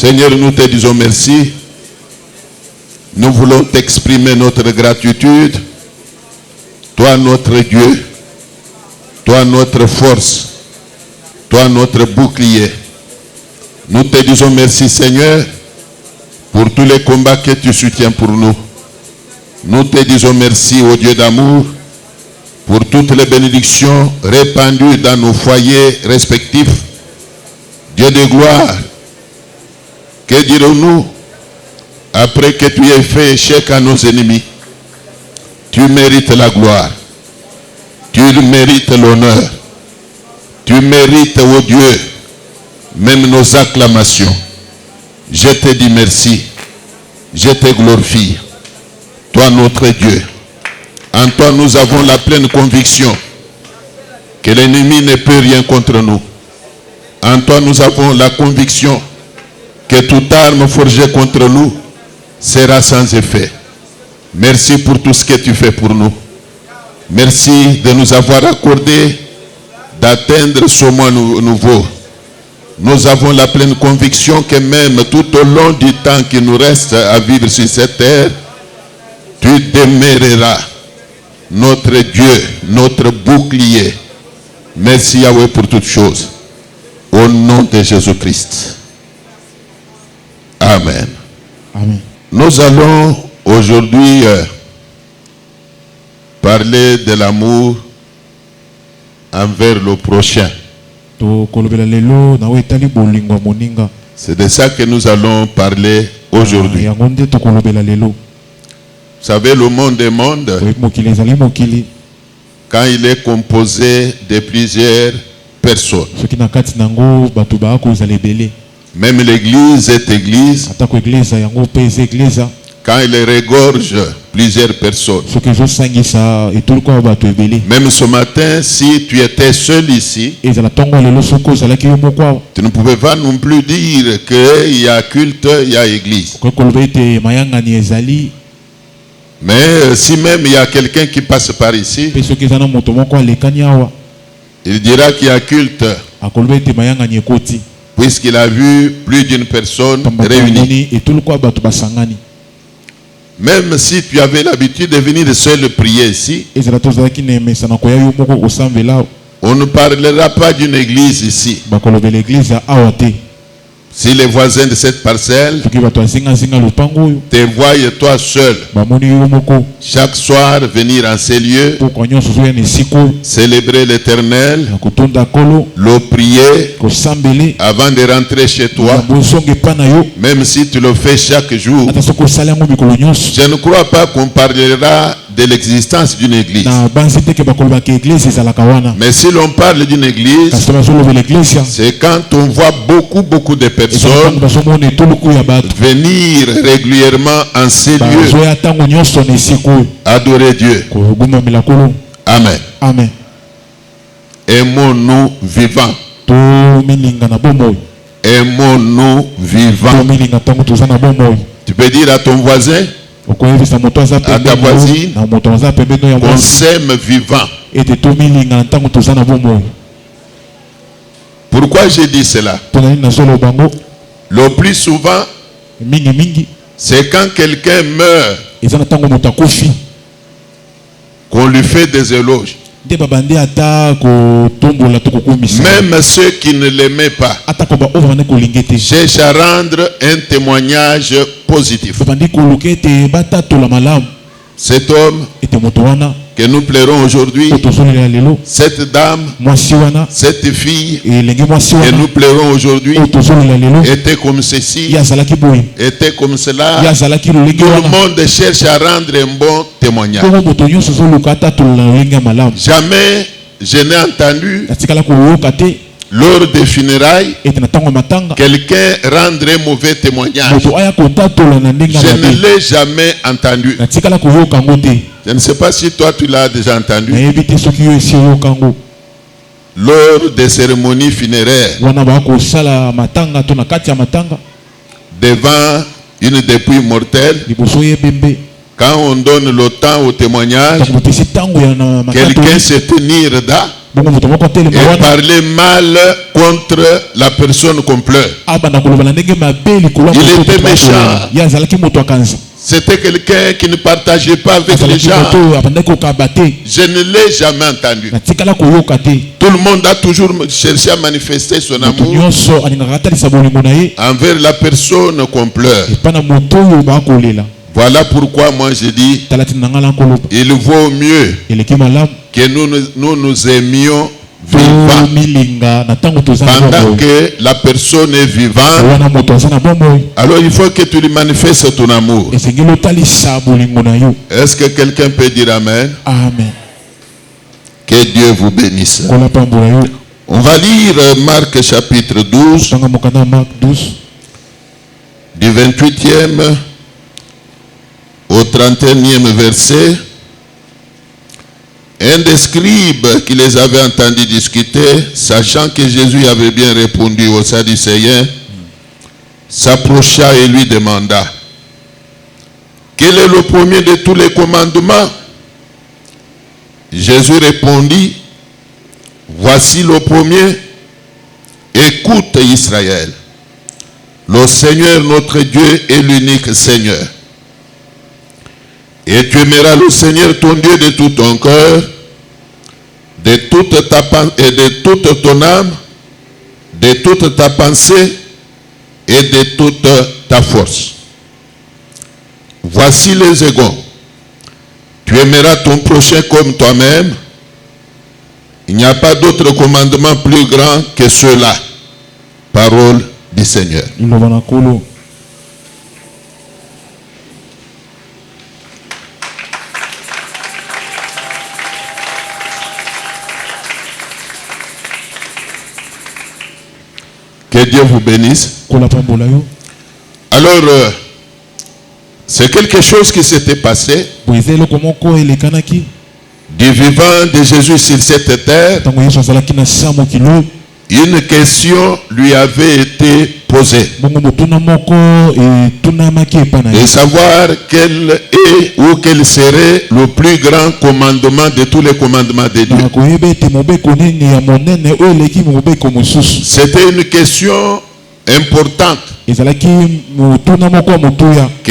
Seigneur, nous te disons merci. Nous voulons t'exprimer notre gratitude. Toi notre Dieu, toi notre force, toi notre bouclier. Nous te disons merci Seigneur pour tous les combats que tu soutiens pour nous. Nous te disons merci au Dieu d'amour pour toutes les bénédictions répandues dans nos foyers respectifs. Dieu de gloire, que dirons-nous après que tu aies fait échec à nos ennemis? Tu mérites la gloire, tu mérites l'honneur, tu mérites, oh Dieu, même nos acclamations. Je te dis merci, je te glorifie. Toi notre Dieu, en toi nous avons la pleine conviction que l'ennemi ne peut rien contre nous. En toi nous avons la conviction que toute arme forgée contre nous sera sans effet. Merci pour tout ce que tu fais pour nous. Merci de nous avoir accordé d'atteindre ce mois nouveau. Nous avons la pleine conviction que même tout au long du temps qui nous reste à vivre sur cette terre, tu demeureras notre Dieu, notre bouclier. Merci Yahweh pour toutes choses. Au nom de Jésus-Christ. Amen. Amen. Nous allons aujourd'hui parler de l'amour envers le prochain. C'est de ça que nous allons parler aujourd'hui. Vous savez, le monde des mondes, quand il est composé de plusieurs personnes, même l'église est église, quand il regorge plusieurs personnes. Même ce matin, si tu étais seul ici, tu ne pouvais pas non plus dire qu'il y a culte, il y a église. Mais si même il y a quelqu'un qui passe par ici, il dira qu'il y a culte, puisqu'il a vu plus d'une personne réunie. Même si tu avais l'habitude de venir seul prier ici, on ne parlera pas d'une église ici. Si les voisins de cette parcelle te voient toi seul chaque soir venir en ces lieux, célébrer l'Éternel, le prier avant de rentrer chez toi, même si tu le fais chaque jour, je ne crois pas qu'on parlera de l'existence d'une église. Mais si l'on parle d'une église, c'est quand on voit beaucoup de personnes venir régulièrement en ces lieux adorer Dieu. Amen. Amen. Aimons-nous vivants. Aimons-nous vivants. Tu peux dire à ton voisin, à ta voisine, qu'on s'aime vivant. Pourquoi j'ai dit cela? Le plus souvent, c'est quand quelqu'un meurt qu'on lui fait des éloges. Même ceux qui ne l'aimaient pas cherchent à rendre un témoignage positif. Cet homme que nous pleurons aujourd'hui, cette dame, cette fille que nous pleurons aujourd'hui, était comme ceci, était comme cela. Tout le monde cherche à rendre un bon témoignage. Jamais je n'ai entendu lors des funérailles quelqu'un rendre un mauvais témoignage. Je ne l'ai jamais entendu. Je ne sais pas si toi tu l'as déjà entendu. Lors des cérémonies funéraires, devant une dépouille mortelle, quand on donne le temps au témoignage, quelqu'un se tenir là et parler mal contre la personne qu'on pleure. Il était méchant. C'était quelqu'un qui ne partageait pas avec les gens. Je ne l'ai jamais entendu. Tout le monde a toujours cherché à manifester son amour envers la personne qu'on pleure. Voilà pourquoi moi je dis, il vaut mieux que nous aimions vivant. Pendant que la personne est vivante, alors il faut que tu lui manifestes ton amour. Est-ce que quelqu'un peut dire Amen? Amen. Que Dieu vous bénisse. On va lire Marc chapitre 12, du 28e au 31e verset. Un des scribes qui les avait entendus discuter, sachant que Jésus avait bien répondu aux Sadducéens, s'approcha et lui demanda: quel est le premier de tous les commandements? Jésus répondit: voici le premier. Écoute Israël, le Seigneur notre Dieu est l'unique Seigneur. Et tu aimeras le Seigneur ton Dieu de tout ton cœur, de toute ton âme, de toute ta pensée et de toute ta force. Voici les seconds. Tu aimeras ton prochain comme toi-même. Il n'y a pas d'autre commandement plus grand que cela. Parole du Seigneur. Que Dieu vous bénisse. Alors, c'est quelque chose qui s'était passé du vivant de Jésus sur cette terre. Une question lui avait été posée. Et savoir quel est ou quel serait le plus grand commandement de tous les commandements de Dieu. C'était une question importante que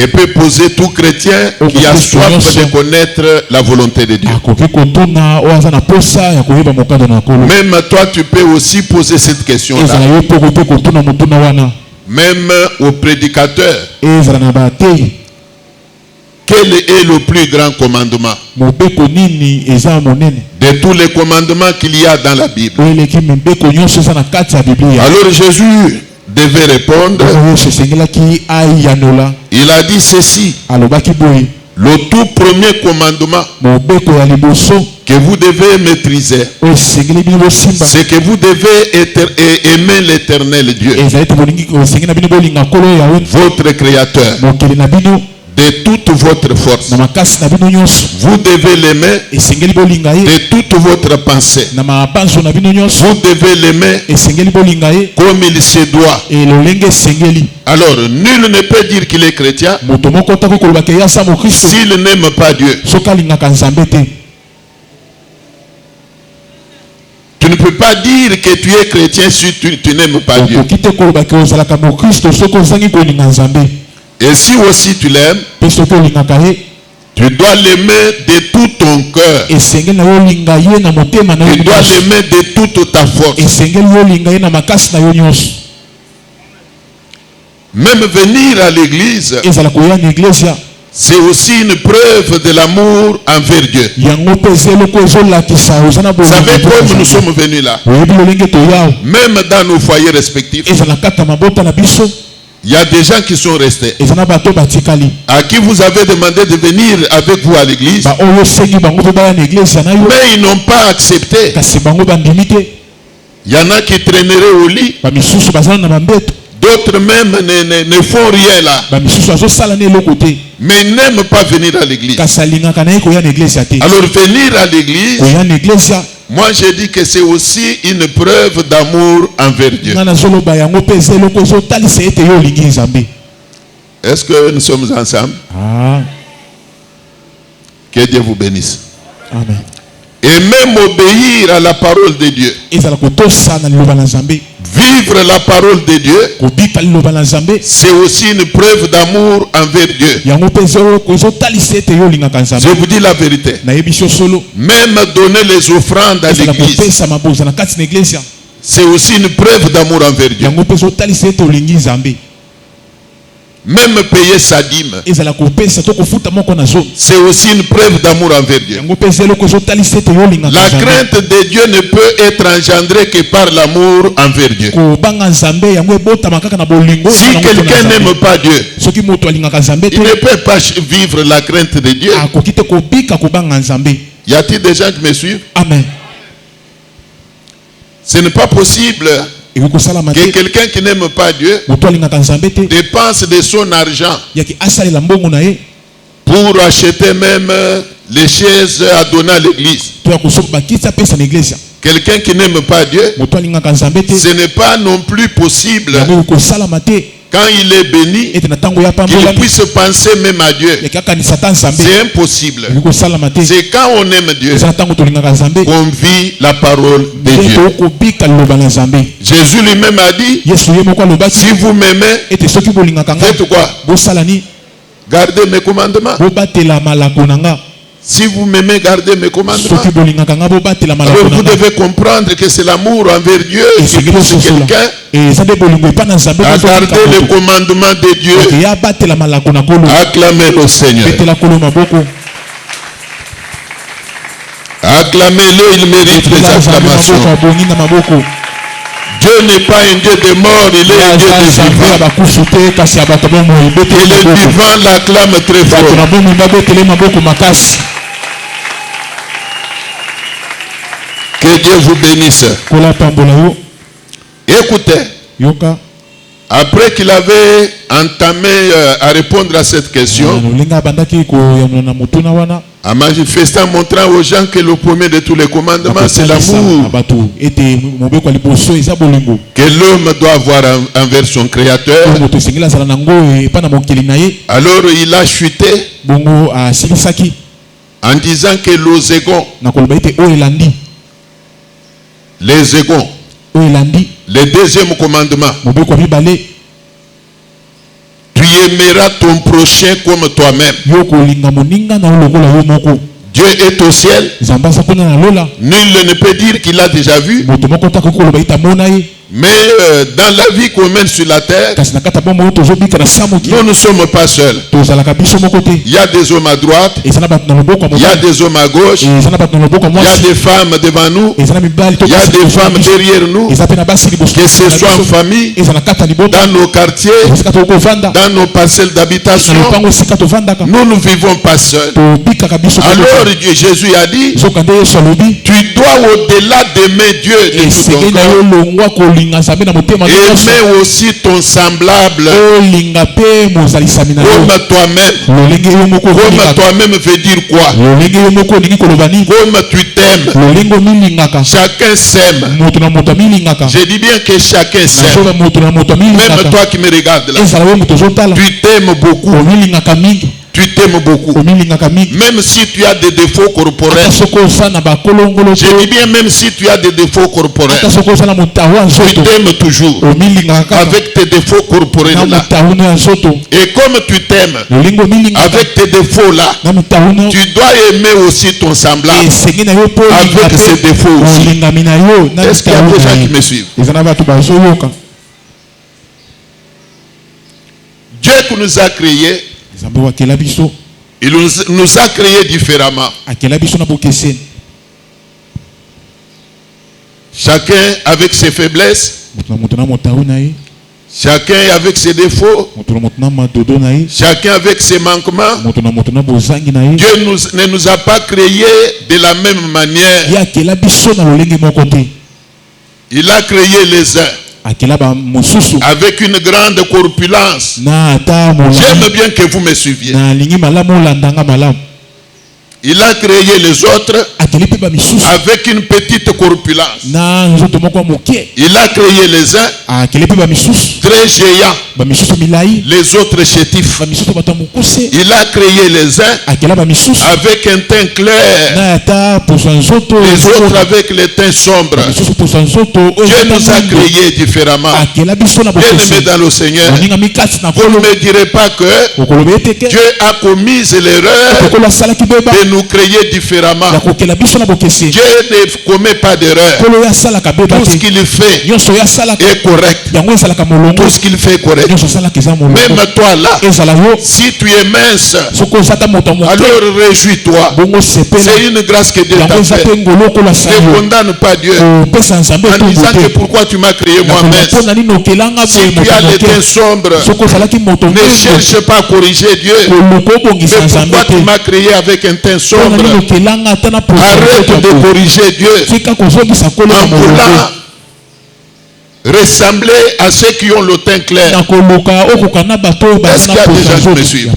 peut poser tout chrétien qui a soif de connaître la volonté de Dieu. Même toi, tu peux aussi poser cette question-là. Même au prédicateur. Quel est le plus grand commandement de tous les commandements qu'il y a dans la Bible? Alors Jésus devait répondre. Il a dit ceci: le tout premier commandement que vous devez maîtriser, c'est que vous devez aimer l'Éternel Dieu, votre Créateur, de toute votre force. Vous devez l'aimer de toute votre pensée. Vous devez l'aimer comme il se doit. Alors, nul ne peut dire qu'il est chrétien s'il n'aime pas Dieu. Tu ne peux pas dire que tu es chrétien si tu n'aimes pas Dieu. Et si aussi tu l'aimes, tu dois l'aimer de tout ton cœur. Tu dois l'aimer de toute ta force. Même venir à l'église, c'est aussi une preuve de l'amour envers Dieu. Vous savez comme nous sommes venus là, même dans nos foyers respectifs, il y a des gens qui sont restés, à qui vous avez demandé de venir avec vous à l'église, mais ils n'ont pas accepté. Il y en a qui traîneraient au lit, d'autres même ne font rien là, mais ils n'aiment pas venir à l'église. Alors venir à l'église, moi je dis que c'est aussi une preuve d'amour envers Dieu. Est-ce que nous sommes ensemble? Que Dieu vous bénisse. Amen. Et même obéir à la parole de Dieu. Vivre la parole de Dieu, c'est aussi une preuve d'amour envers Dieu. Je vous dis la vérité. Même donner les offrandes à l'église, c'est aussi une preuve d'amour envers Dieu. Même payer sa dîme, c'est aussi une preuve d'amour envers Dieu. La crainte de Dieu ne peut être engendrée que par l'amour envers Dieu. Si quelqu'un n'aime pas Dieu, il ne peut pas vivre la crainte de Dieu. Y a-t-il des gens qui me suivent? Amen. Ce n'est pas possible que quelqu'un qui n'aime pas Dieu dépense de son argent pour acheter même les chaises à donner à l'église. Quelqu'un qui n'aime pas Dieu, ce n'est pas non plus possible, quand il est béni, qu'il puisse penser même à Dieu. C'est impossible. C'est quand on aime Dieu qu'on vit la parole de Dieu. Jésus lui-même a dit, si vous m'aimez, faites quoi? Gardez mes commandements. Si vous m'aimez, gardez mes commandements. Alors vous devez comprendre que c'est l'amour envers Dieu qui pousse quelqu'un à garder les commandements de Dieu. Acclamez le Seigneur. Acclamez-le, il mérite les acclamations. Dieu n'est pas un Dieu de mort, il est un Dieu de vivant. Et les vivants l'acclament très fort. Que Dieu vous bénisse. Écoutez, après qu'il avait entamé à répondre à cette question, en manifestant, montrant aux gens que le premier de tous les commandements, c'est l'amour que l'homme doit avoir envers son Créateur. Alors il a chuté en disant que les égons, le deuxième commandement, tu aimeras ton prochain comme toi-même. Dieu est au ciel. Nul ne peut dire qu'il a déjà vu. Mais dans la vie qu'on mène sur la terre, nous ne sommes pas seuls. Il y a des hommes à droite, il y a des hommes à gauche, il y a des femmes devant nous, il y a des femmes derrière nous, que ce soit en famille, dans nos quartiers, dans nos parcelles d'habitation, nous ne vivons pas seuls. Alors Jésus a dit, tu dois au-delà d'aimer Dieu de tout ton cœur, aimer aussi ton semblable comme toi-même. Comme toi-même veut dire quoi? Comme tu t'aimes. Chacun s'aime. Je dis bien que chacun s'aime. Même toi qui me regardes là, tu t'aimes beaucoup. Tu t'aimes beaucoup. Même si tu as des défauts corporels. Je dis bien même si tu as des défauts corporels. Tu t'aimes toujours. Avec tes défauts corporels là. Et comme tu t'aimes avec tes défauts là, tu dois aimer aussi ton semblable avec ses défauts aussi. Est-ce qu'il y a des gens qui me suivent? Dieu qui nous a créés, il nous a créés différemment. Chacun avec ses faiblesses, chacun avec ses défauts, chacun avec ses manquements. Dieu ne nous a pas créés de la même manière. Il a créé les uns avec une grande corpulence. J'aime bien que vous me suiviez. Il a créé les autres avec une petite corpulence. Il a créé les uns très géants. les autres chétifs. Il a créé les uns avec un teint clair, les autres avec les teints sombres. Dieu nous a créés différemment. Bien-aimés dans le Seigneur, vous ne me direz pas que Dieu a commis l'erreur de nous créer différemment. Dieu ne commet pas d'erreur. Tout ce qu'il fait est correct. Tout ce qu'il fait est correct. Même toi là, si tu es mince, alors réjouis-toi. C'est une grâce que Dieu t'a fait. Ne condamne pas Dieu en disant que pourquoi tu m'as créé moi mince. Si tu as les teints sombres, ne cherche pas à corriger Dieu. Mais pourquoi tu m'as créé avec un teint sombre? Arrête de corriger Dieu en voulant ressembler à ceux qui ont le teint clair. Est-ce qu'il y a des gens qui me suivent?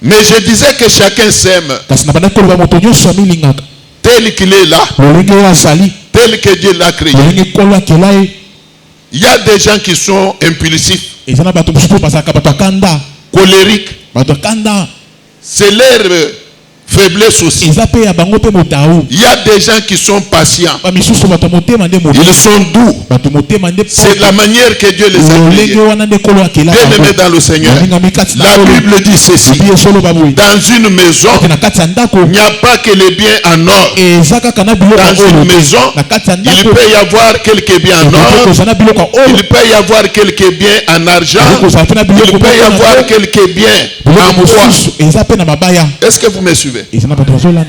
Mais je disais que chacun s'aime tel qu'il est là, tel que Dieu l'a créé. Il y a des gens qui sont impulsifs, colériques. C'est leur faiblesse aussi. Il y a des gens qui sont patients. Ils sont doux. C'est la manière que Dieu les a créés. Bien-aimés dans le Seigneur, la Bible dit ceci: dans une maison, il n'y a pas que les biens en or. Dans une maison, il peut y avoir quelques biens en or, il peut y avoir quelques biens en argent, il peut y avoir quelques biens en bois. Est-ce que vous me suivez?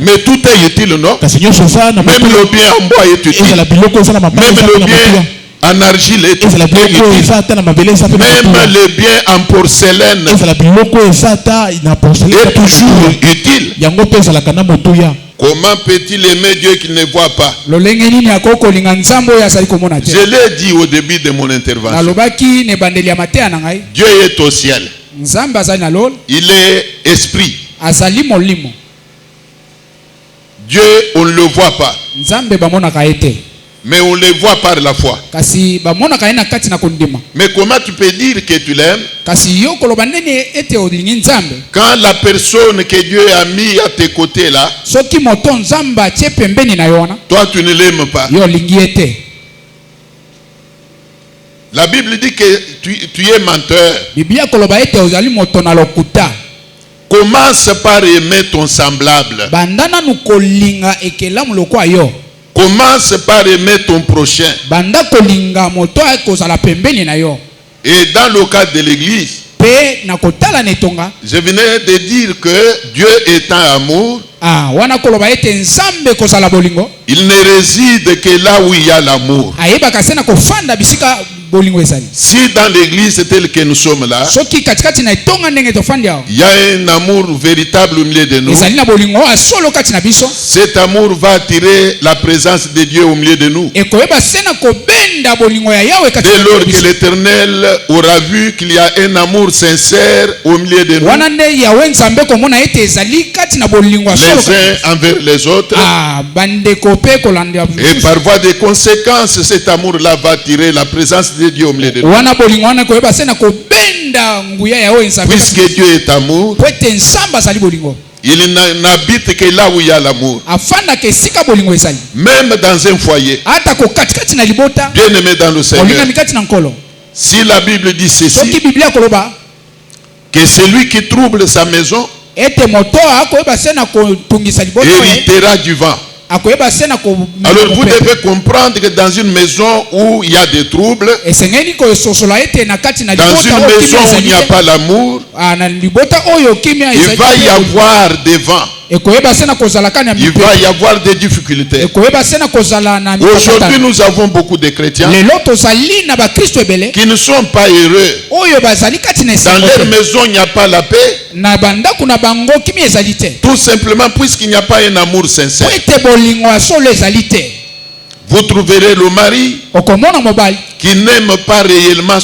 Mais tout est utile, non? Même le bien en bois est utile. Même le bien en argile est utile. Même le bien en porcelaine est toujours utile. Comment peut-il aimer Dieu qu'il ne voit pas? Je l'ai dit au début de mon intervention. Dieu est au ciel. Il est esprit. Dieu, on ne le voit pas. Mais on le voit par la foi. Mais comment tu peux dire que tu l'aimes quand la personne que Dieu a mis à tes côtés là, toi tu ne l'aimes pas? La Bible dit que tu es menteur. Commence par aimer ton semblable. Commence par aimer ton prochain. Et dans le cas de l'église, je venais de dire que Dieu étant amour, il ne réside que là où il y a l'amour. Si dans l'église telle que nous sommes là, il y a un amour véritable au milieu de nous, cet amour va attirer la présence de Dieu au milieu de nous. Dès lors que l'Éternel aura vu qu'il y a un amour sincère au milieu de nous, les uns envers les autres, et par voie de conséquence, cet amour-là va attirer la présence de Dieu au milieu de nous. Puisque Dieu est amour, il n'habite que là où il y a l'amour. Même dans un foyer. Bien aimé dans le Seigneur, si la Bible dit ceci, que celui qui trouble sa maison héritera du vent. Alors vous devez comprendre que dans une maison où il y a des troubles, dans une maison où il n'y a pas l'amour, il va y avoir des vents. Il va y avoir des difficultés. Aujourd'hui, nous avons beaucoup de chrétiens qui ne sont pas heureux. Dans leur maison, il n'y a pas la paix. Tout simplement puisqu'il n'y a pas un amour sincère. Vous trouverez le mari okomona mobali qui n'aime pas réellement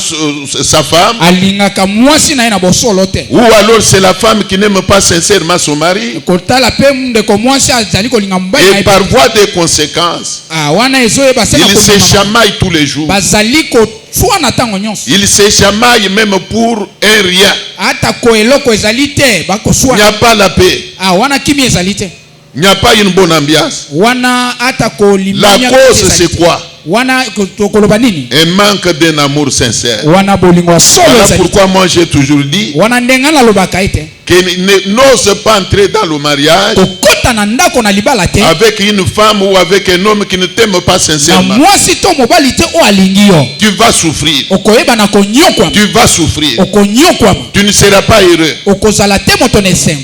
sa femme. alingaka mwasi na ye na bosolo te. Ou alors c'est la femme qui n'aime pas sincèrement son mari. Kotala pe ndeko mwasi azali kolinga mobali na Et par voie de conséquence, wana ezoyeba se il se chamaille tous les jours. bazali kotwana ntango nyonso. Il se chamaille même pour un rien. Ata ko eloko ezali te Il n'y bakoswana. a pas la paix. Wana kimi ezali te. Il n'y a pas une bonne ambiance. Wana ata ko La limanya cause c'est quoi? wana koloba nini? Un manque d'un amour sincère. Wana bolingo solo Voilà ezali. pourquoi moi j'ai toujours dit Wana ndenga na lobaka ite. que n'ose pas entrer dans le mariage Kokota na ndako na libala te. avec une femme ou avec un homme qui ne t'aime pas Na sincèrement. mwasi to mobali te o alingi yo. Tu vas souffrir. Okoyeba na konyokwa. Tu vas souffrir. Okonyokwa. Tu ne seras pas heureux. Okozala te moto nesem.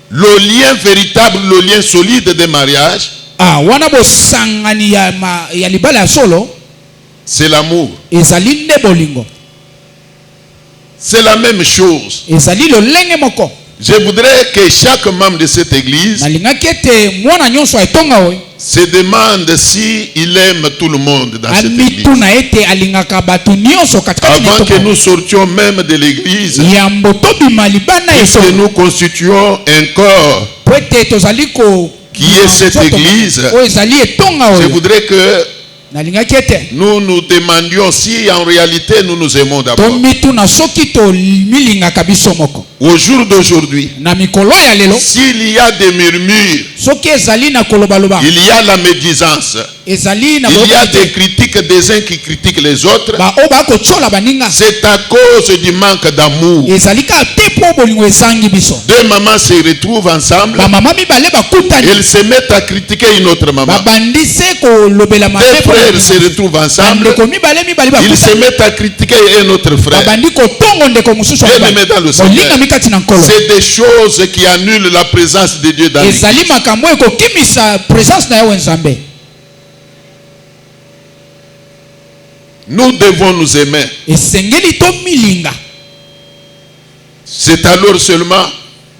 Le lien véritable, le lien solide des mariages, Wana bosangani ya libala ya solo c'est l'amour. ezali nde bolingo. C'est la même chose. Ezali lolenge moko. Je voudrais que chaque membre de cette église Nalingaki ete mwana nyonso etonga oyo se demande si il aime tout le monde dans cette église. amituna ete alingaka bato nyonso katikati na Avant que etonga. nous sortions même de l'église, Yambo tobima libana puisque eso nous constituons un corps po ete tozali ko qui est cette église, oyo ezali etonga je oyo. voudrais que Nalingaki ete nous nous demandions si en réalité nous nous aimons d'abord. tomituna soki tomilingaka biso moko. Au jour d'aujourd'hui, Na mikolo ya lelo s'il y a des murmures, soki ezali na kolobaloba il y a la médisance, ezali na il y a des critiques des uns qui critiquent les autres, ba o ba kotsola baninga c'est à cause du manque d'amour. ezali ka te po bolingo esangi biso. Deux mamans se retrouvent ensemble, Ba mama mibale bakutani elles se mettent à critiquer une autre maman. babandise kolobela mabe Deux frères se retrouvent ensemble, ndeko mibale mibale ils se bakutani mettent à critiquer un autre frère. babandi kotongo ndeko mosusu ya Bien mibale. aimé dans le Seigneur. Bolinga mikati na nkolo C'est des choses qui annulent la présence de Dieu dans l'église. ezali makambo ekokimisa présence na yawe nzambe. Nous devons nous aimer. Esengeli tomilinga C'est alors seulement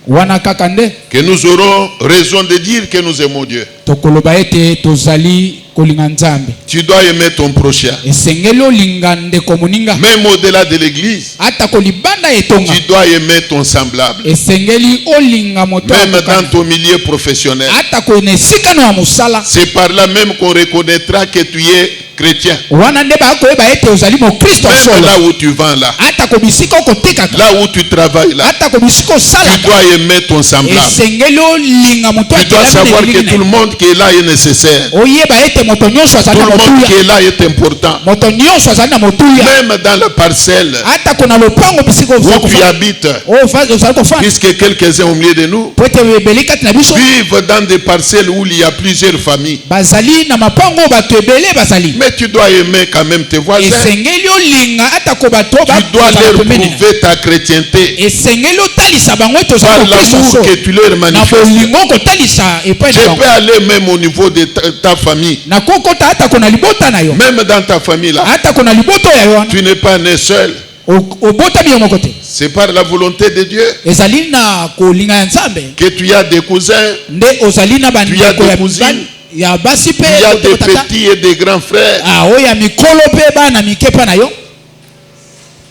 wana kaka nde que nous aurons raison de dire que nous aimons Dieu. tokoloba ete tozali kolinga nzambe. Tu dois aimer ton prochain. Esengeli olinga ndeko moninga Même au-delà de l'église, ata kolibanda etonga. tu dois aimer ton semblable. Esengeli olinga moto Même dans akokani. ton milieu professionnel. Ata kona esika no ya mosala C'est par là même qu'on reconnaîtra que tu es chrétien. wana nde bakoyeba ete ozali mokristo Même solo. là où tu vends là, Ata ko bisika okotekaka là où tu travailles là, ata ko bisika tu osalaka dois aimer ton semblable. esengeli olinga moto Tu dois savoir que tout le monde monde qui est là est nécessaire. oyeba ete moto nyonso azali Tout na le monde qui motuya est là est important. moto nyonso azali na motuya Même dans la parcelle ata kona lopango bisika où tu habites, ozali kofanda puisque quelques-uns au milieu de nous po ete ebele kati na biso vivent dans des parcelles où il y a plusieurs familles. bazali na mapango oyo bato ebele bazali. Mais tu dois aimer quand même tes voisins. Esengeli olinga ata ko bato Tu dois leur pembeni. prouver ta chrétienté Esengeli otalisa bango ete ozali par mokristo l'amour solo. que tu leur Na manifestes. bolingo kotalisa epai Je na bango peux aller même au niveau de ta famille. na kokota ata kona libota na yo Même dans ta famille là, ata kona liboto ya yo wana tu n'es pas né seul. obotami yo moko te. C'est par la volonté de Dieu Ezali na kolinga ya nzambe que tu as des cousins, nde ozali na Tu as bandeko des ya cousines. mibali ya basi tu as mpe des tata petits et des grands frères. oyo ya mikolo mpe bana mike mpe na yo.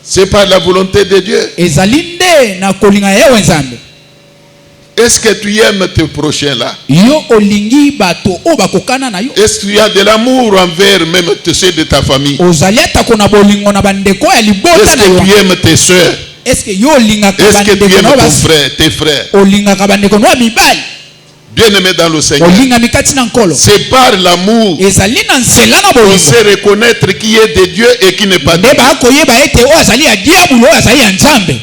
C'est par la volonté de Dieu. Ezali nde na kolinga ya yawe nzambe. Est-ce que tu aimes tes prochains là? Yo olingi bato oyo bakokana na yo. Est-ce qu'il y a de l'amour envers même ceux de ta famille? Ozali ata kona bolingo na bandeko ya libota Est-ce na yo. que tu aimes tes soeurs? Est-ce que yo olingaka Est-ce que tu bandeko aimes na yo ton basi? frère, tes frères? Olingaka bandeko na yo ya mibali. Bien-aimé dans le Seigneur. Olinga mikati na nkolo. C'est par l'amour Ezali na nzela na qu'on bolingo. sait reconnaître qui est de Dieu et qui n'est pas de Nde Dieu. bakoyeba ete oyo azali ya diabolo oyo azali ya nzambe.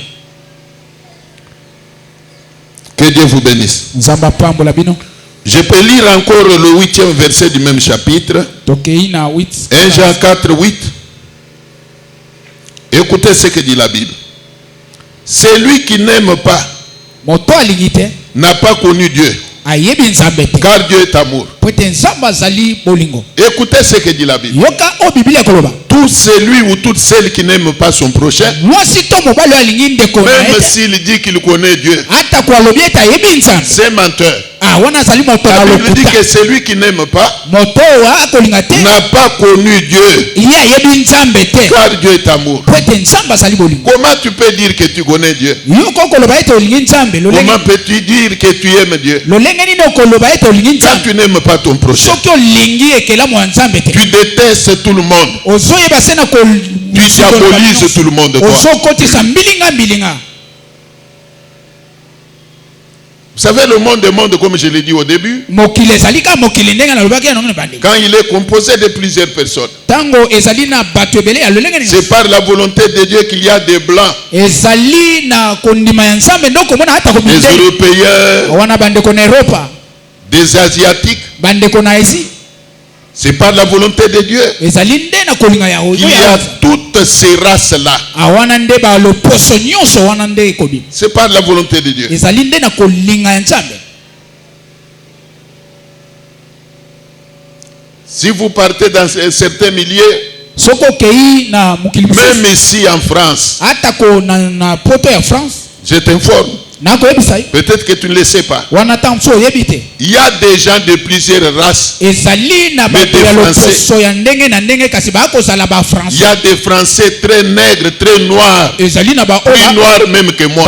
Que Dieu vous bénisse. Nzambe apambola bino. Je peux lire encore le 8e verset du même chapitre. Tokei na 8. 1 Jean 4, 8. Écoutez ce que dit la Bible. Celui qui n'aime pas Moto alingi te n'a pas connu Dieu, ayebi nzambe te. car Dieu est amour. Écoutez ce que dit la Bible. Yoka o Biblia koloba. Tout celui ou toute celle qui n'aime pas son prochain, même s'il dit qu'il connaît Dieu, c'est menteur. La Bible dit que celui qui n'aime pas n'a pas connu Dieu, car Dieu est amour. Comment tu peux dire que tu connais Dieu? Comment peux-tu dire que tu aimes Dieu quand tu n'aimes pas ton prochain? Tu détestes tout le monde. Tu diabolises tout le monde. Vous savez, le monde, comme je l'ai dit au début, quand il est composé de plusieurs personnes, c'est par la volonté de Dieu qu'il y a des blancs, des Européens, des Asiatiques. C'est par la volonté de Dieu qu'il y a toutes ces races-là. C'est par la volonté de Dieu. Si vous partez dans certains milieux, même ici en France, je t'informe, peut-être que tu ne le sais pas, il y a des gens de plusieurs races, mais des Français. Il y a des Français très nègres, très noirs, plus noirs même que moi,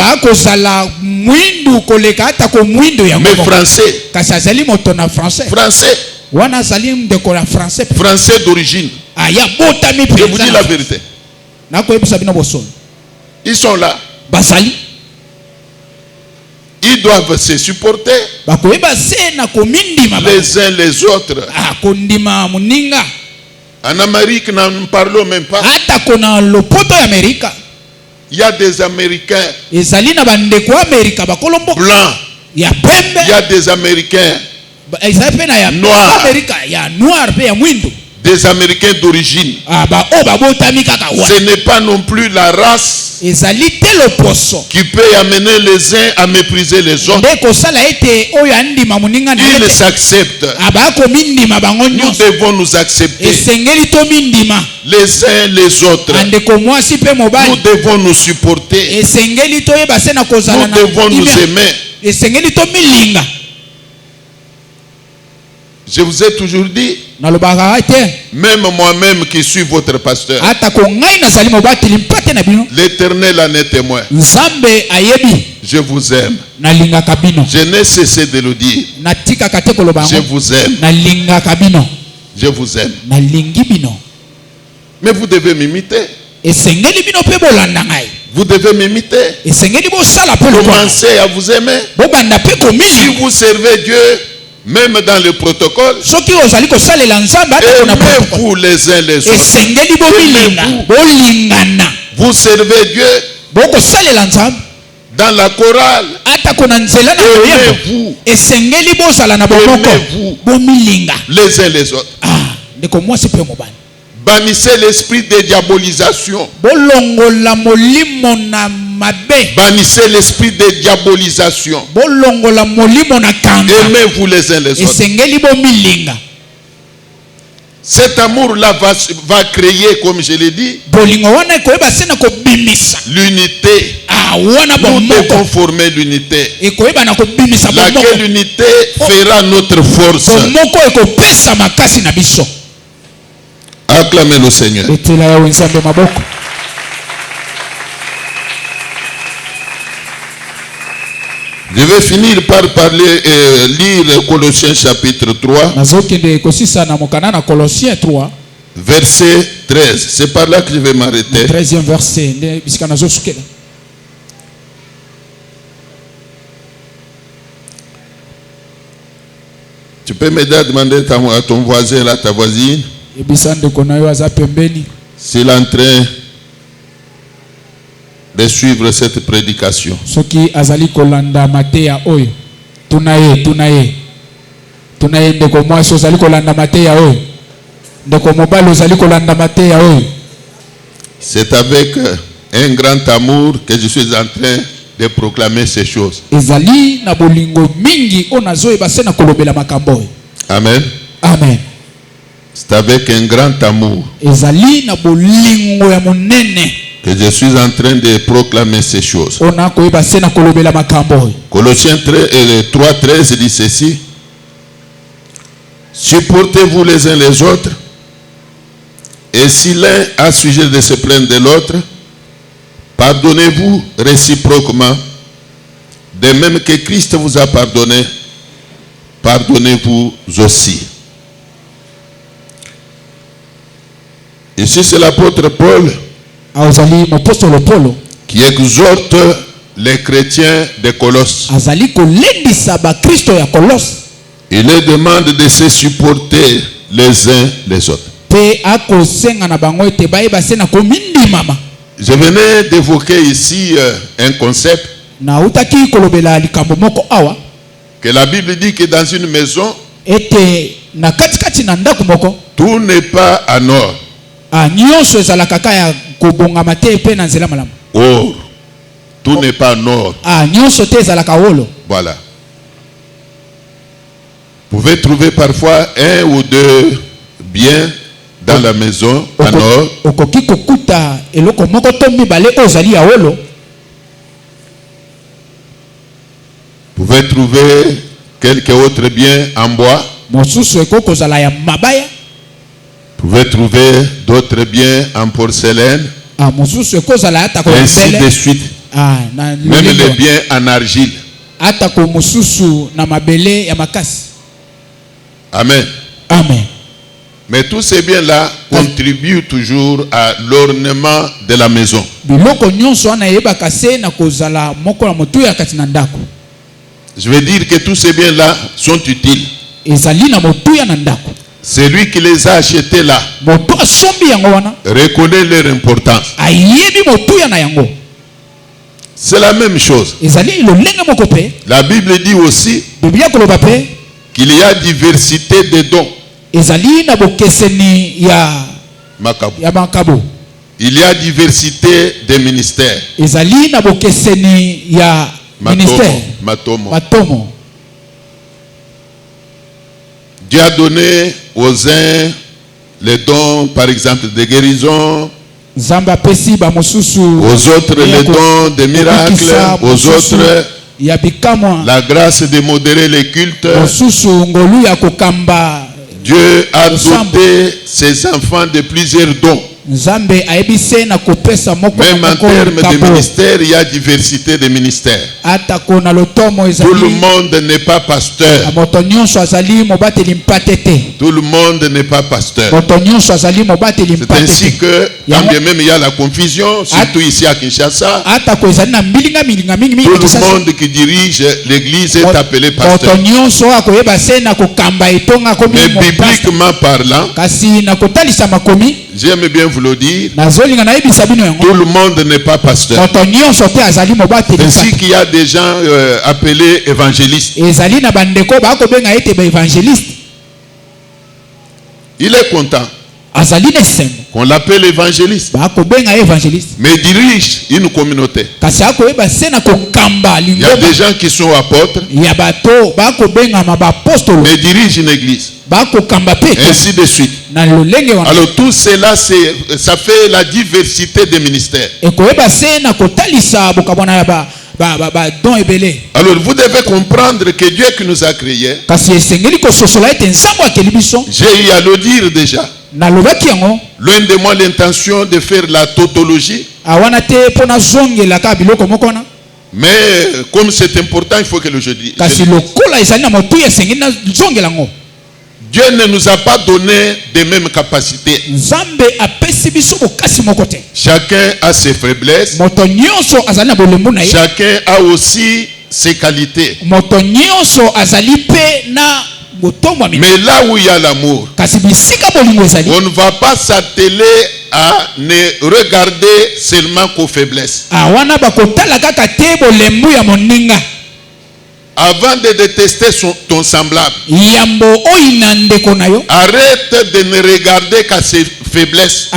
mais français d'origine. Je vous dis la vérité, ils sont là. Ils doivent se supporter les uns les autres. En Amérique, n'en parlons même pas. Il y a des Américains blancs. Il y a des Américains noirs. Des Américains d'origine. Ce n'est pas non plus la race qui peut amener les uns à mépriser les autres. Ils s'acceptent. Nous devons nous accepter les uns les autres. Nous devons nous supporter. Nous devons nous aimer. Je vous ai toujours dit, même moi-même qui suis votre pasteur, l'Éternel en est témoin. Je vous aime. Je n'ai cessé de le dire. Je vous aime. Je vous aime. Mais vous devez m'imiter. Vous devez m'imiter. Commencez à vous aimer. Si vous servez Dieu, même dans le protocole, aimez-vous les uns les autres. Vous servez Dieu dans la chorale. Aimez-vous. Aimez-vous les uns les autres. Bannissez l'esprit de diabolisation. Bannissez l'esprit de diabolisation. Aimez-vous les uns les autres. Cet amour-là va créer, comme je l'ai dit, l'unité. Nous devons former l'unité. Laquelle unité fera notre force. Acclamez le Seigneur. Je vais finir par lire Colossiens chapitre 3, verset 13. C'est par là que je vais m'arrêter. 13e verset. Tu peux m'aider à demander à ton voisin, là, ta voisine, s'il est en train de suivre cette prédication. C'est avec un grand amour que je suis en train de proclamer ces choses. Amen. Amen. C'est avec un grand amour Ezali na bolingo ya monene que je suis en train de proclamer ces choses. ona koyeba se na kolobela makambo. Colossiens 3:13 dit ceci: supportez-vous les uns les autres, et si l'un a sujet de se plaindre de l'autre, pardonnez-vous réciproquement, de même que Christ vous a pardonné, pardonnez-vous aussi. Ici c'est l'apôtre Paul Azali mopostolo Paulo qui exhorte les chrétiens de Colosse. azali kolendisa ba Kristo ya Kolosse. Il leur demande de se supporter les uns les autres. Pe akosenga na bango ete bayeba se na komindimama. Je venais d'évoquer ici un concept Na utaki kolobela likambo moko awa que la Bible dit que dans une maison, ete na katikati na ndako moko tout n'est pas en or. nyonso ezalaka kaka ya kobongama te pe na nzela malamu. Or. Tout n'est pas en or. Nyonso te ezalaka wolo. Voilà. Vous pouvez trouver parfois un ou deux biens dans la maison en or. Okoki kokuta eloko moko to mibale ozali ya wolo. Vous pouvez trouver quelques autres biens en bois. Mosusu ekoko zala ya mabaya. Vous pouvez trouver d'autres biens en porcelaine. Mosusu ekoko zala ata ko ainsi de suite. Même les biens en argile. Ata ko mosusu na mabele ya makasi. Amen. Amen. Mais tous ces biens-là contribuent toujours à l'ornement de la maison. Biloko nyonso ana yebaka se na kozala moko na motu ya kati na ndako. Je veux dire que tous ces biens-là sont utiles. Ezali na motu ya na ndako. Celui qui les a achetés là Motu asombi yango wana reconnaît leur importance. ayebi motu ya na yango. C'est la même chose. Ezali lolenge moko pe. La Bible dit aussi Biblia koloba pe qu'il y a diversité de dons. ezali na bokeseni ya makabo. Il y a diversité de ministères. Ezali na bokeseni ya ministère. Matomo. Dieu a donné aux uns les dons, par exemple, de guérison. Zamba pesi ba mosusu. Aux autres les dons de miracles. Aux autres la grâce de modérer les cultes. Dieu a doté ses enfants de plusieurs dons. Même en termes de ministère, il y a diversité de ministères. Tout le monde n'est pas pasteur. Tout le monde n'est pas pasteur. C'est ainsi que, quand bien même il y a la confusion, surtout ici à Kinshasa, tout le monde qui dirige l'église est appelé pasteur. Mais bibliquement parlant, j'aime bien vous le dire, tout le monde n'est pas pasteur. C'est ainsi qu'il y a des gens appelés évangélistes. Il est content qu'on l'appelle évangéliste, mais il dirige une communauté. Il y a des gens qui sont apôtres, mais dirigent une église. Ainsi de suite. Alors tout cela, ça fait la diversité des ministères. Alors vous devez comprendre que Dieu qui nous a créés, j'ai eu à le dire déjà, loin de moi l'intention de faire la tautologie, mais comme c'est important, il faut que je dise. Dieu ne nous a pas donné les mêmes capacités. Chacun a ses faiblesses. Chacun a aussi ses qualités. Mais là où il y a l'amour, on ne va pas s'atteler à ne regarder seulement qu'aux faiblesses. Avant de détester ton semblable, arrête de ne regarder qu'à ses faiblesses.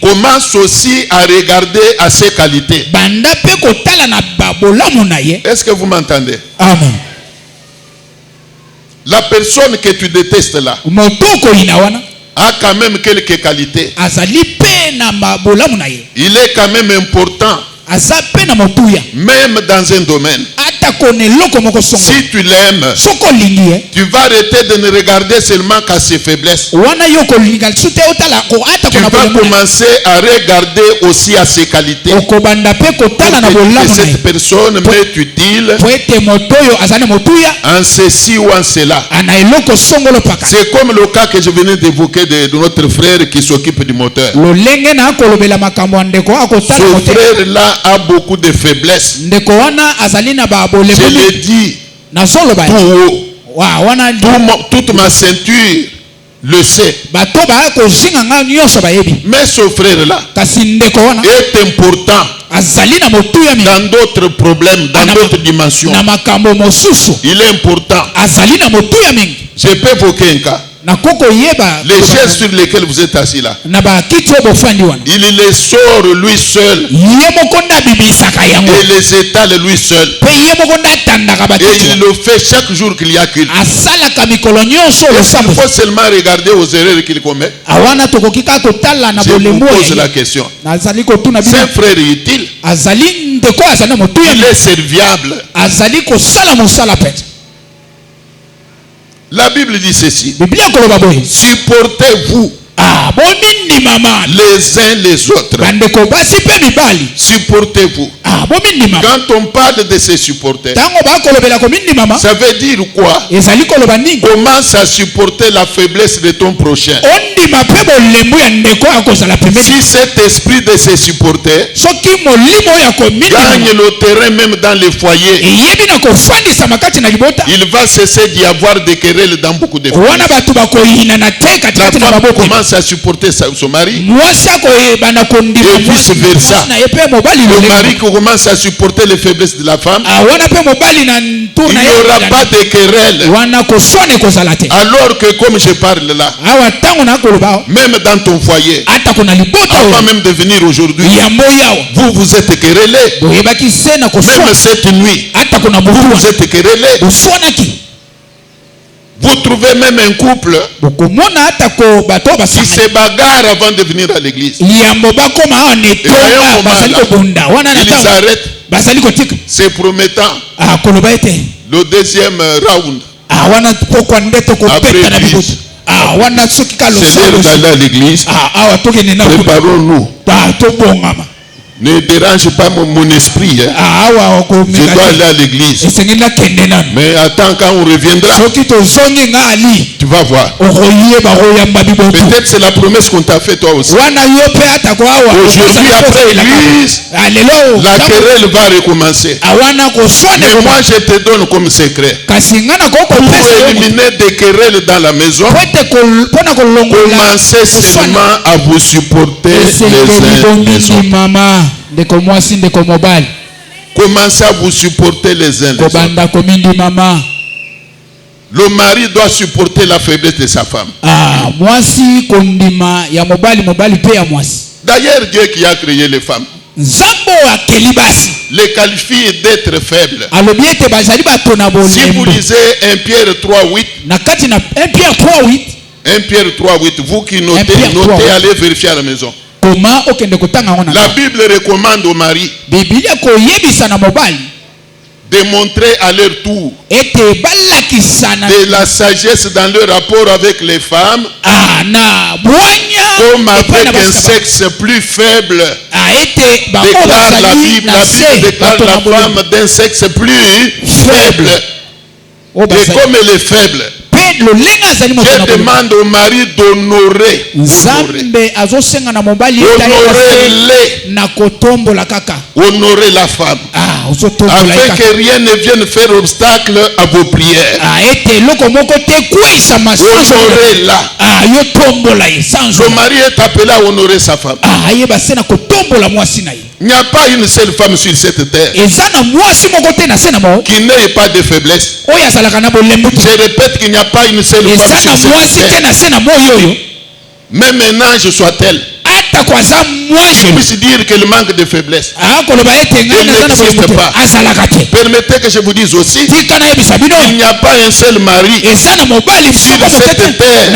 Commence aussi à regarder à ses qualités. Est-ce que vous m'entendez? Amen. La personne que tu détestes là motoko ina wana a quand même quelques qualités. azali pe na mabolamu na ye. Il est quand même important, Aza pe na motuya même dans un domaine. ata kone loko moko songo. Si tu l'aimes, Soko lingi tu vas arrêter de ne regarder seulement qu'à ses faiblesses. wana yoko linga sute otala ko ata Tu kona vas bolamu. commencer à regarder aussi à ses qualités. Okobanda pe kotala na Que bolamu na ye. cette personne m'est utile Po ete motoyo azane motuya en ceci ou en cela. ana eloko songolo paka. C'est comme le cas que je venais d'évoquer de notre frère qui s'occupe du moteur. Lolenge na kolobela makambo ya ndeko akotala Ce moteur. frère-là a beaucoup de faiblesses. Ndeko wana azali na ba Je bolemu. l'ai dit Na solo ba. tout haut. Wa wana Toute ma ceinture le sait. bato ba ko zinga nga nyonso ba yebi. Mais ce frère-là Kasi ndeko wana est important azali na motuya mi. dans d'autres problèmes, dans d'autres dimensions. Na makambo mosusu. Il est important. Azali na motuya mingi. Je peux évoquer un cas. Na koko yeba. Les chaises sur lesquelles vous êtes assis là, Na ba kiti obo fandi wana. il les sort lui seul Ye moko nda bibisaka yango. et les étale lui seul. Pe ye moko nda tandaka ba Et kiti. il le fait chaque jour qu'il y a culte. Asalaka mikolo nyonso Il losambo. faut seulement regarder aux erreurs qu'il commet. Awana tokoki ka kotala na Je vous bolemu pose ya la ye. question. Nazali kotuna C'est bino. un frère utile. Azali ndeko azali na motuya Il mi. est serviable. Azali kosala mosala pete. La Bible dit ceci. Biblia koloba boye. Supportez-vous Bomini mama. les uns les autres. Bandeko basi pe mibali. Supportez-vous. Bomini mama. Quand on parle de ces supporters, Tango ba kolobela ko mini mama. ça veut dire quoi? Ezali koloba nini? Commence à supporter la faiblesse de ton prochain. Ondima pe bolembu ya ndeko akozala pembeni. Si cet esprit de ces supporters Soki molimo ya ko mini gagne mama. le terrain même dans les foyers, Yebi na kofandisa makati na libota. il va cesser d'y avoir des querelles dans beaucoup de familles. Wana batu bakoyina na te La katikati na femme maboko. commence à supporter son mari. Mwasi akoyebana kondima Et vice versa. na ye pe mobali Le lolengo. mari qui commence à supporter les faiblesses de la femme. Wana pe mobali na ntour Il na n'y aura ye. pas de querelles. Wana kosone kozala te. Alors que comme je parle là, Awa tango na koloba même dans ton foyer, ata kona libota avant oyo. même de venir aujourd'hui, Yambo yao. vous êtes querellés. Boyebaki se na Même kosona. cette nuit, Ata kona vous buruwa. êtes querellés. Boswanaki. Vous trouvez même un couple Bokomona ata ko bato qui basanga. se bagarre avant de venir à l'église. Yambo bakoma awa netonga basali kobunda. Wana na Ils tango. s'arrêtent, Basali kotika. se promettant Koloba ete. le deuxième round. Wana pokwa ndete ko Après peta na dix. bibota. Wana soki ka C'est l'heure loso. d'aller à l'église. Awa tokende na kuta. Préparons-nous. Tobongama. Ne dérange pas mon esprit. Hein. Awa Je okomeka. dois aller à l'église. Esengeli nakende nanu. Mais attends, quand on reviendra, Soki tozongi nga ali. tu vas voir. Okoyeba koyamba biboto. Peut-être c'est la promesse qu'on t'a fait toi aussi. Wana yo pe ata ko awa. Aujourd'hui, après l'église, Lelo. la querelle va recommencer. Awana kosone Mais ko moi, je te donne comme secret. kasi nga na koko Pour pesa yo. éliminer des querelles dans la maison, Pote pona kolongola. commencez seulement à vous supporter les uns les autres. mama. Ndeko mwasi ndeko mobali. Commencez à vous supporter les uns les autres. Kobanda komindi mama. Le mari doit supporter la faiblesse de sa femme. Mwasi kondima ya mobali mobali pe ya mwasi. D'ailleurs, Dieu qui a créé les femmes Nzambo akeli basi. les qualifie d'être faibles. Alobi ete bazali bato na Si vous bolembo. lisez 1 Pierre 3:8, Na kati na 1 Pierre 3:8. 1 Pierre 3:8, vous qui notez, 1 Pierre 3:8. notez, allez vérifier à la maison. Koma okende kotanga ngona. La Bible recommande aux maris Biblia koyebisa na mobali. de montrer à leur tour Ete balakisana. de la sagesse dans leur rapport avec les femmes, Na bwanya. comme epai na avec un basi na sexe plus faible. ete bango Déclare la bazali Bible, na la se Bible déclare bato na la bolembo. femme d'un sexe plus faible. Oyo Et bazali. comme elle est faible, Pe lolenge azali moto na je bolembo. demande au mari d'honorer. Nzambe azosenga na mobali ete ayeba se Honorer na kotombola kaka. honorer la femme. Ozotombola ye Afin kaka. que rien ne vienne faire obstacle à vos prières. Ete eloko moko te kweyisama sans Honorez-la. yo tombola ye sans Le mari est appelé à honorer sa femme. ayeba se na kotombola mwasi na ye. Il n'y a pas une seule femme sur cette terre Eza na mwasi moko te na se na mo qui n'ait pas de faiblesse. oyo azalaka na bolembo te. Je répète qu'il n'y a pas une seule Eza femme na sur mwasi cette te terre. na se na mo oyo. Même un ange soit-elle. je puisse dire qu'il manque de faiblesse. Il n'existe pas. Permettez que je vous dise aussi, il n'y a pas un seul mari sur cette terre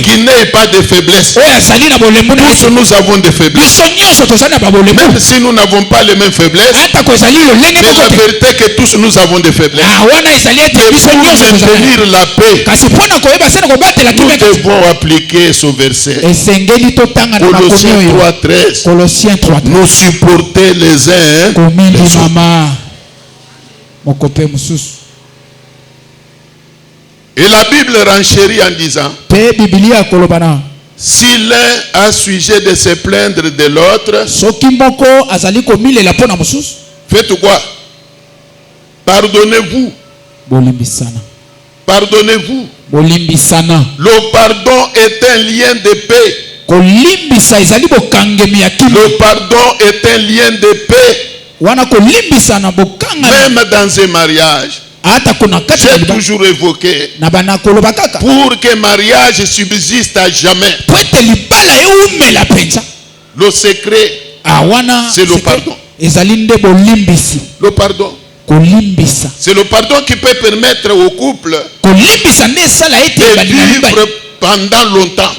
qui n'ait pas de faiblesse. Tous nous avons des faiblesses. Même si nous n'avons pas les mêmes faiblesses, mais la vérité est que tous nous avons des faiblesses. Mais pour maintenir la paix, nous devons appliquer ce verset. Colossiens 3:13. Nous supporter les uns les autres. Et la Bible renchérit en disant, si l'un a sujet de se plaindre de l'autre, faites quoi? Pardonnez-vous. Pardonnez-vous. Le pardon est un lien de paix. Le pardon est un lien de paix. Même dans un mariage, j'ai toujours évoqué, pour que mariage subsiste à jamais, le secret, c'est le pardon. Le pardon. C'est le pardon qui peut permettre au couple de vivre pendant longtemps.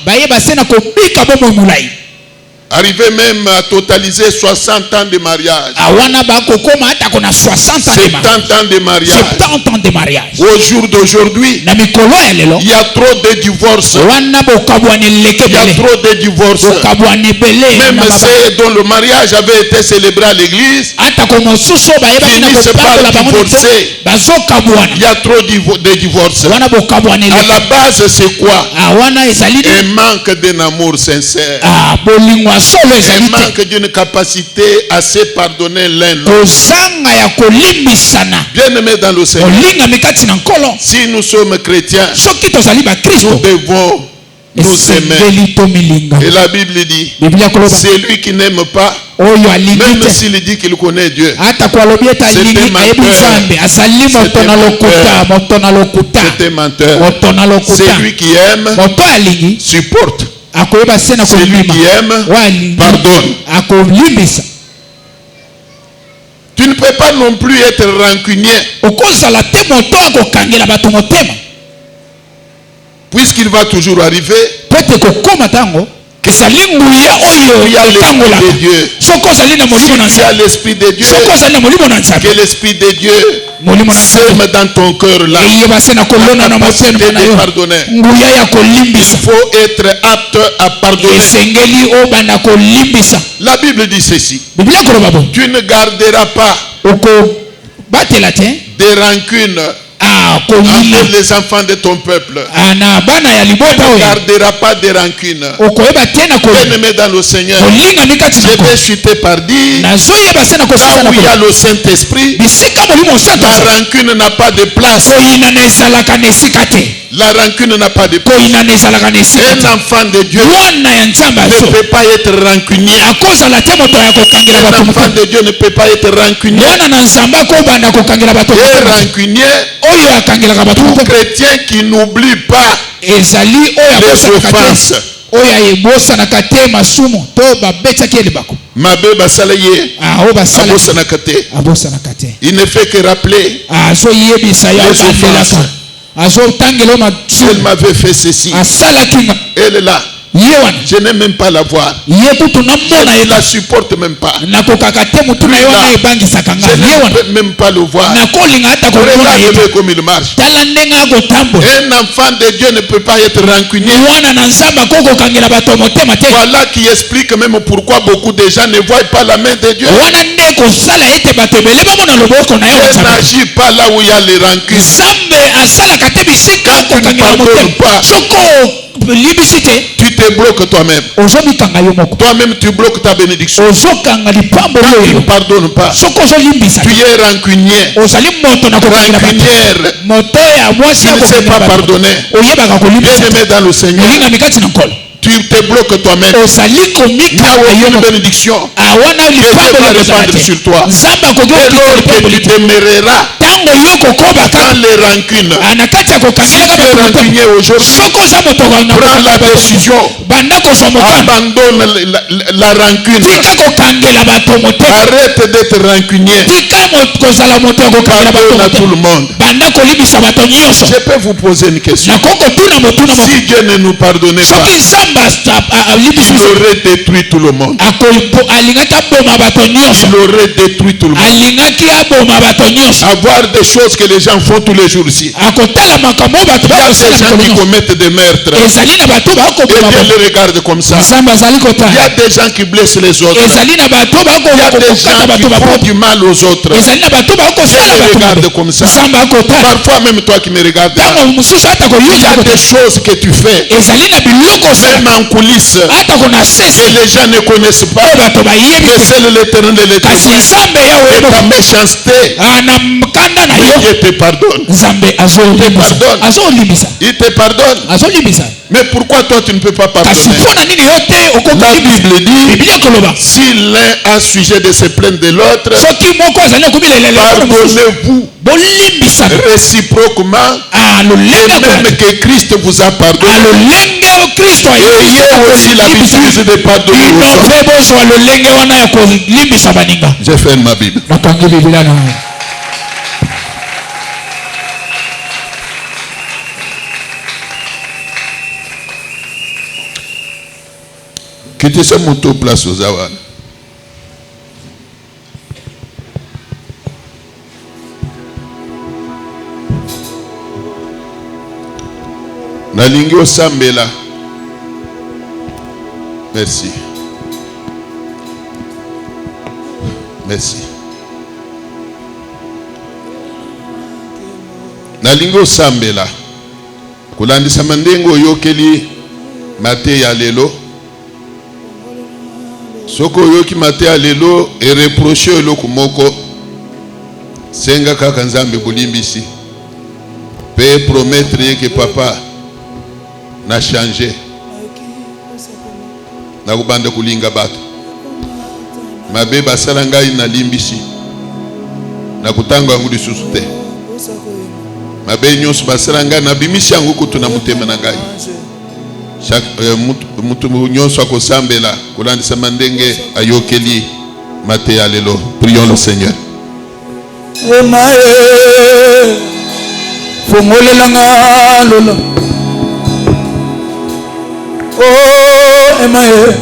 Arrivé même à totaliser 60 ans de mariage. 70 ans de mariage. Au jour d'aujourd'hui, il y a trop de divorces. Il y a trop de divorces. Même ceux dont le mariage avait été célébré à l'église finissent par divorcer. Il y a trop de divorces. À la base, c'est quoi? Un manque d'un amour sincère. Un manque d'une capacité à se pardonner l'un l'autre. Bien aimé dans le Seigneur, si nous sommes chrétiens, nous devons nous aimer. Et la Bible dit, celui qui n'aime pas, même s'il dit qu'il connaît Dieu, c'est un menteur. Celui qui aime supporte. Celui qui aime pardonne. Tu ne peux pas non plus être rancunier, puisqu'il va toujours arriver que il y a l'Esprit de Dieu. S'il y a l'Esprit de Dieu, que l'Esprit de Dieu sème dans ton cœur là la capacité de pardonner. Il faut être apte à pardonner. La Bible dit ceci: tu ne garderas pas des rancunes envers les enfants de ton peuple. Tu ne garderas pas de rancune. Bien-aimé dans le Seigneur, je vais chuter par dire, là où il y a le Saint-Esprit, la rancune n'a pas de place. La rancune n'a pas de place. Un enfant de Dieu ne peut pas être rancunier. Un enfant de Dieu ne peut pas être rancunier. Et rancunier, tout chrétien qui n'oublie pas les offenses. Il ne fait que rappeler les offenses. Elle m'avait fait ceci. Elle est là. Je n'aime même pas la voir. Je ne la supporte même pas. Je ne peux même pas le voir. Regardez comme il marche. Un enfant de Dieu ne peut pas être rancunier. Voilà qui explique même pourquoi beaucoup de gens ne voient pas la main de Dieu. Elle n'agit pas là où il y a les rancunes. Quand tu ne pardonnes pas, tu te bloques toi-même. Toi-même tu bloques ta bénédiction. Quand tu ne pardonnes pas, tu es rancunier. Rancunière qui ne sait pas pardonner. Bien-aimé dans le Seigneur, tu te bloques toi-même. ozali Il n'y komika a aucune bénédiction awana que Dieu va répandre sur toi. nzambe akoki Dès lors que tu demeureras ntango yo kokobaka dans les rancunes, na kati ya si kokangelaka tu es rancunier aujourd'hui, soki oza moto prends la décision, banda kozwa motema abandonne la rancune. tika kokangela bato motema Arrête d'être rancunier. tika kozala moto ya kokangela bato Pardonne à tout le monde. banda kolibisa bato nyonso. Je peux vous poser une question. nakokotuna motuna Si Dieu ne nous pardonnait pas, soki nzambe il aurait détruit tout le monde. alingaki aboma bato nyonso Il aurait détruit tout le monde. alingaki aboma bato nyonso Avoir des choses que les gens font tous les jours ici. akotala makambo oyo bato Il y a ces gens qui commettent des meurtres. ezali na bato Et bakoboma Dieu les regarde comme ça. nzambe azali Il y kotala a des gens qui blessent les autres. ezali na bato Il y a des bakokata gens bato qui font bapoto du mal aux autres. ezali na bato bakosala Dieu bato regarde mabe. comme ça. nzambe akotala Parfois même toi qui me regardes là, ntango mosusu ata il y a koyoka des choses que tu fais, ezali na biloko osala même en coulisses, ata kona et sesi les gens ne connaissent pas. oyo bato bayebi Mais te c'est l'Éternel et kasi nzambe ta yawe méchanceté. na mkanda na yo Dieu te pardonne. nzambe azolimbisa Il te pardonne. azolimbisa Mais pourquoi toi tu ne peux pas kasi pardonner? mpona nini yo te La okokolimbisa Bible dit, biblia koloba si l'un a sujet de se plaindre de l'autre, soki moko azali okobilelela pardonnez-vous bolimbisana réciproquement, et lolenge même que Christ vous a pardonné. lolenge kristo Ayez aussi l'habitude de pardonner aux ino autres. mpe bozwa lolenge wana ya kolimbisa baninga. Je ferme ma Bible. nakangi biblia na Quittez ce moto place aux Awan. Nalingi osambela. Merci. Merci. Nalingi osambela. Kulandisa mandengo oyokeli mate ya lelo. Soko yoki mate ya lelo e reproche eloko moko. Senga kaka nzambe bolimbisi. Pe promettre que papa na changer. Na kubanda kulinga bato. Mabe basala ngai na limbisi. Na kutanga ngudi susu te. Mabe nyonso basala ngai na bimisi yango kutu na mutema na ngai. Mutu nyonso akosambela kulandisa mandenge ayokeli mate ya lelo. Prions le Seigneur. Emae fungolelanga lolo oh emae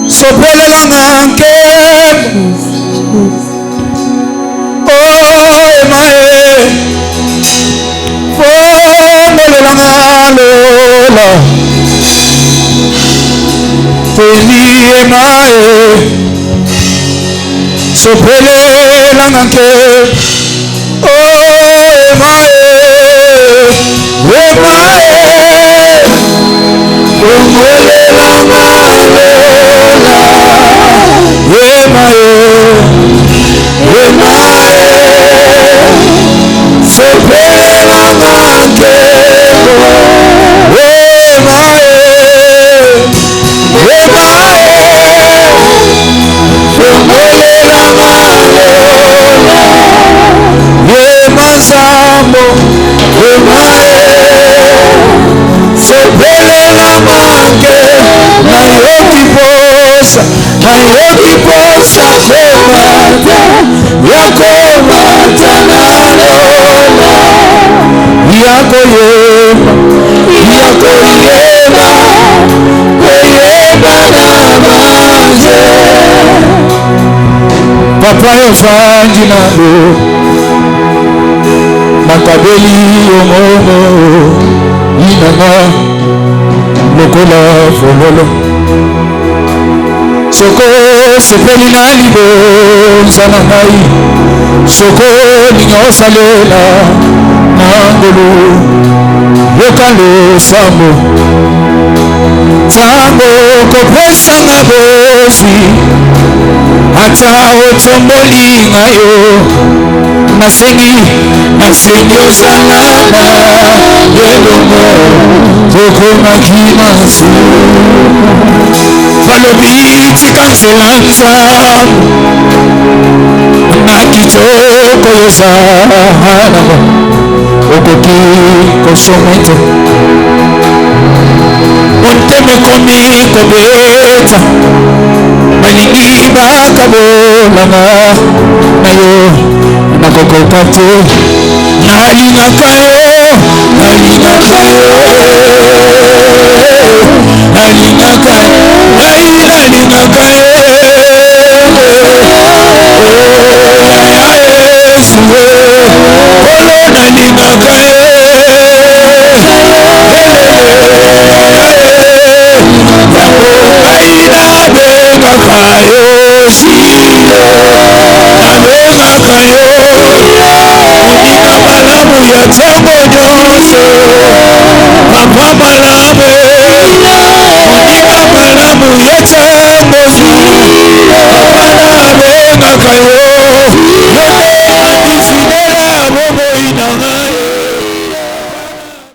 sopelelanga nkebo oh emae fungolelanga lolo teli emae sopelelanga nkebo oh emae fungolelanga papa yofangi nalo makabeli yomomo inanga lokola fololo soko sepeli na libonza na ngai soko ninga osalela na ngolu yoka losambo ntango kopesanga bozwi ata otomboli ngayo nasengi ozalana elongo tokomaki masu balobi tika nzela nzambe na kitoko yozala okoki kosoma te motema ekomi kobeta balingi bakabolana na yo nakokoka te nalingaka yo